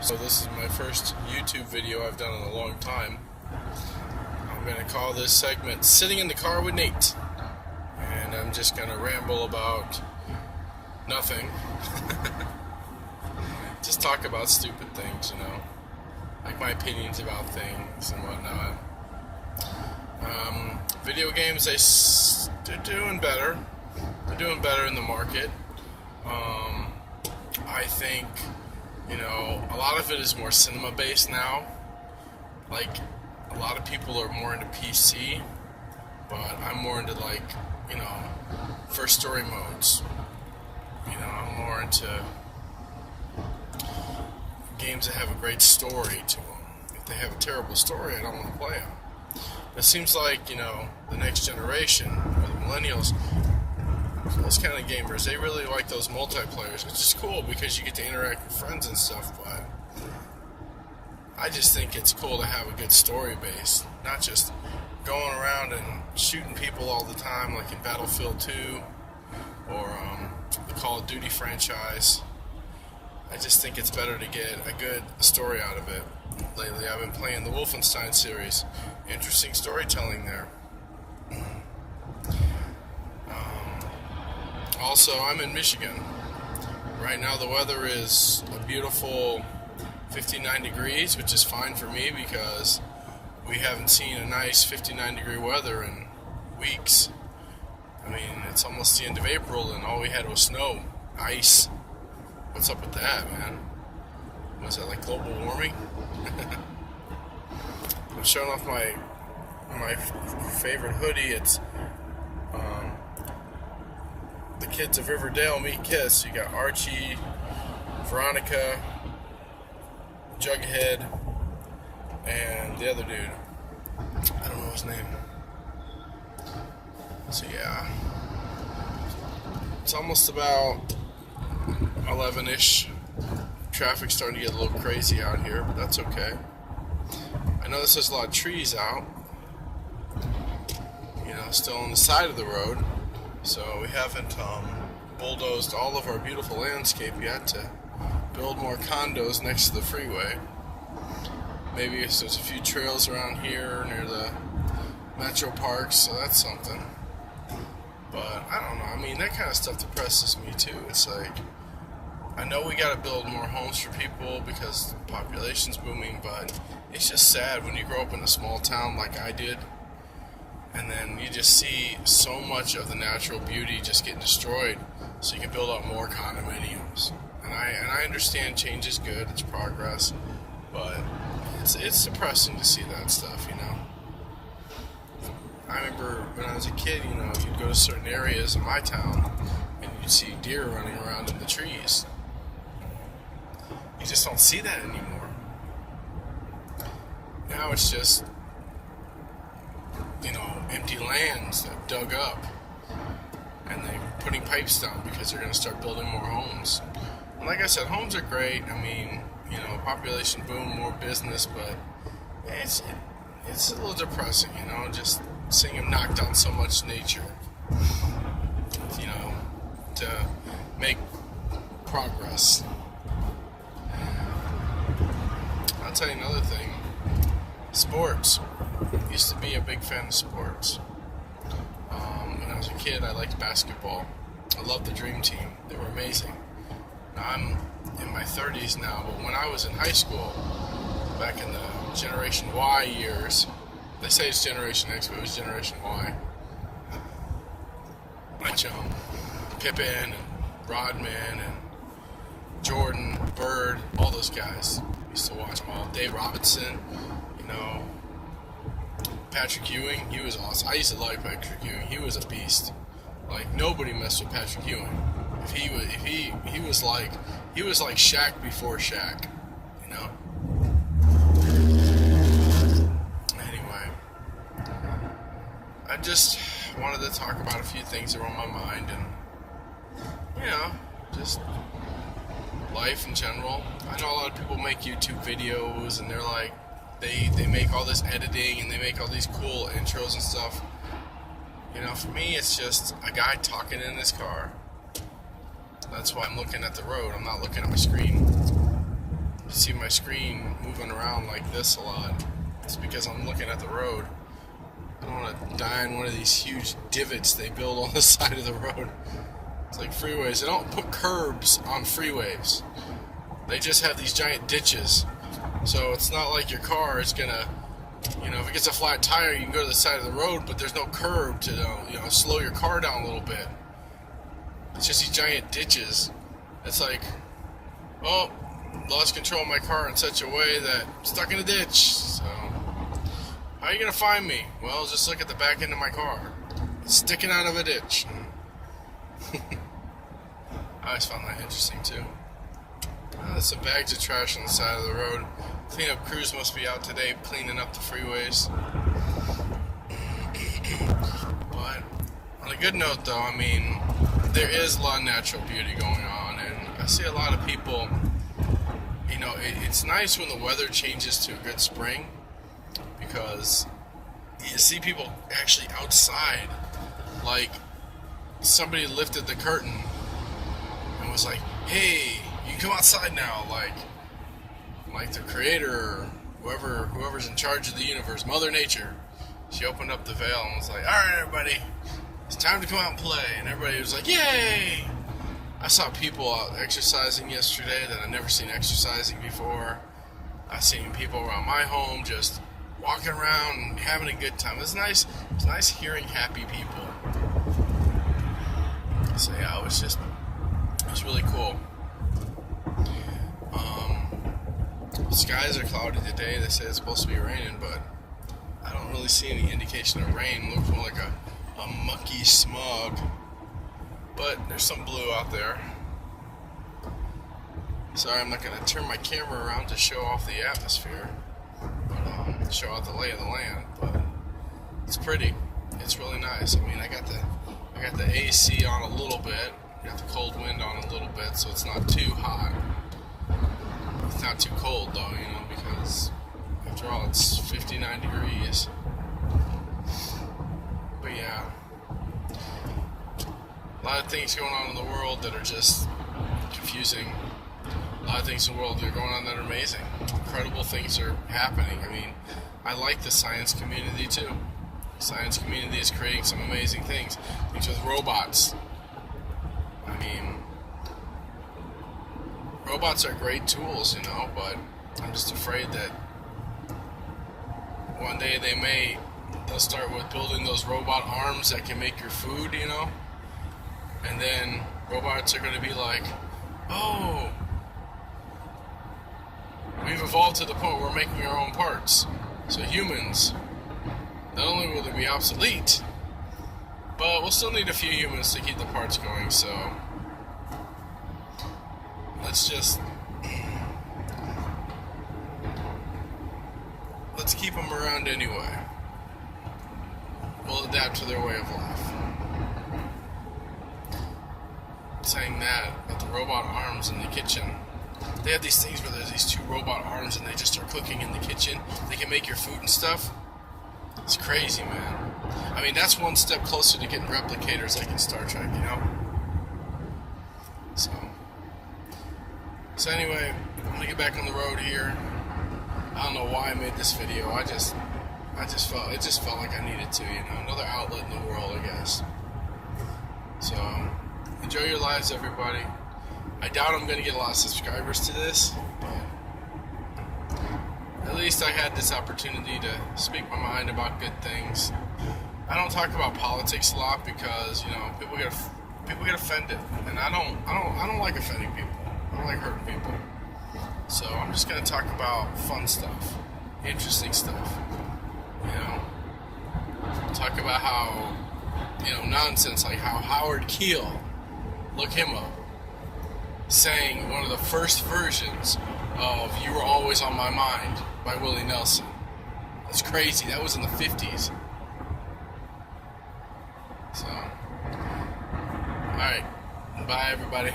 So this is my first YouTube video I've done in a long time. I'm going to call this segment Sitting in the Car with Nate. And I'm just going to ramble about nothing. Just talk about stupid things, like my opinions about things and whatnot. Video games, they're doing better. They're doing better in the market. I think, a lot of it is more cinema based now. Like, a lot of people are more into PC, but I'm more into first story modes. I'm more into games that have a great story to them. If they have a terrible story, I don't want to play them. It seems like, the next generation, or the millennials, those kind of gamers, they really like those multiplayers, which is cool because you get to interact with friends and stuff, but I just think it's cool to have a good story base, not just going around and shooting people all the time like in Battlefield 2 or the Call of Duty franchise. I just think it's better to get a good story out of it. Lately I've been playing the Wolfenstein series. Interesting storytelling there. Also, I'm in Michigan. Right now the weather is a beautiful 59 degrees, which is fine for me because we haven't seen a nice 59 degree weather in weeks. I mean, it's almost the end of April and all we had was snow, ice. What's up with that, man? Was that like global warming? I'm showing off my favorite hoodie. It's the kids of Riverdale meet Kiss. You got Archie, Veronica, Jughead, and the other dude. I don't know his name. So yeah, it's almost about 11-ish. Traffic's starting to get a little crazy out here, but that's okay. I notice there's a lot of trees out, still on the side of the road, so we haven't bulldozed all of our beautiful landscape yet to build more condos next to the freeway. Maybe there's a few trails around here near the metro parks, so that's something. But I don't know, I mean, that kind of stuff depresses me too. It's like, I know we gotta build more homes for people because the population's booming, but it's just sad when you grow up in a small town like I did, and then you just see so much of the natural beauty just getting destroyed, so you can build up more condominiums. And I understand change is good, it's progress, but it's depressing to see that stuff, I remember when I was a kid, you'd go to certain areas in my town and you'd see deer running around in the trees. You just don't see that anymore. Now it's just, empty lands that dug up and they're putting pipes down because they're going to start building more homes. And like I said, homes are great. I mean, population boom, more business, but it's a little depressing, just seeing them knock down so much nature, to make progress. I'll tell you another thing. Sports. Used to be a big fan of sports. When I was a kid, I liked basketball. I loved the Dream Team. They were amazing. Now, I'm in my 30s now, but when I was in high school, back in the Generation Y years, they say it's Generation X, but it was Generation Y. Like Pippen and Rodman and Jordan, Bird, all those guys. Used to watch them all. Dave Robinson, Patrick Ewing, he was awesome. I used to like Patrick Ewing. He was a beast. Like, nobody messed with Patrick Ewing. He was like Shaq before Shaq, Anyway, I just wanted to talk about a few things that were on my mind and, just life in general. I know a lot of people make YouTube videos and they're like, they make all this editing and they make all these cool intros and stuff. For me, it's just a guy talking in his car. That's why I'm looking at the road. I'm not looking at my screen. You see my screen moving around like this a lot. It's because I'm looking at the road. I don't want to die in one of these huge divots they build on the side of the road. It's like freeways. They don't put curbs on freeways. They just have these giant ditches. So it's not like your car is gonna, if it gets a flat tire, you can go to the side of the road, but there's no curb to, slow your car down a little bit. It's just these giant ditches. It's like, oh, lost control of my car in such a way that I'm stuck in a ditch. So, how are you gonna find me? Well, just look at the back end of my car. It's sticking out of a ditch. I always found that interesting too. There's some bags of trash on the side of the road. Cleanup crews must be out today cleaning up the freeways. But on a good note though, there is a lot of natural beauty going on, and I see a lot of people, it's nice when the weather changes to a good spring, because you see people actually outside, like somebody lifted the curtain and was like, hey, you can come outside now, like the creator, or whoever's in charge of the universe, Mother Nature. She opened up the veil and was like, alright everybody, it's time to come out and play. And everybody was like, yay! I saw people out exercising yesterday that I've never seen exercising before. I've seen people around my home just walking around and having a good time. It's nice hearing happy people. So yeah, it was really cool. The skies are cloudy today. They say it's supposed to be raining, but I don't really see any indication of rain. It looks more like a mucky smog. But there's some blue out there. Sorry, I'm not going to turn my camera around to show off the atmosphere, but show out the lay of the land. But it's pretty. It's really nice. I got the AC on a little bit. Got the cold wind on a little bit, so it's not too hot. It's not too cold though, because after all, it's 59 degrees. But yeah, a lot of things going on in the world that are just confusing. A lot of things in the world that are going on that are amazing. Incredible things are happening. I like the science community too. The science community is creating some amazing things. Things with robots. Robots are great tools, but I'm just afraid that one day they'll start with building those robot arms that can make your food, and then robots are going to be like, oh, we've evolved to the point where we're making our own parts. So humans, not only will they be obsolete, but we'll still need a few humans to keep the parts going, so let's keep them around anyway. We'll adapt to their way of life. Saying that, but the robot arms in the kitchen, they have these things where there's these two robot arms and they just start cooking in the kitchen. They can make your food and stuff. It's crazy, man. That's one step closer to getting replicators like in Star Trek, So anyway, I'm gonna get back on the road here. I don't know why I made this video. It just felt like I needed to, another outlet in the world, I guess. So enjoy your lives, everybody. I doubt I'm gonna get a lot of subscribers to this, but at least I had this opportunity to speak my mind about good things. I don't talk about politics a lot because people get offended, and I don't like offending people. I don't like hurting people. So I'm just going to talk about fun stuff, interesting stuff. Talk about how, nonsense, like how Howard Keel, look him up, sang one of the first versions of You Were Always on My Mind by Willie Nelson. That's crazy. That was in the 50s. So, alright. Bye, everybody.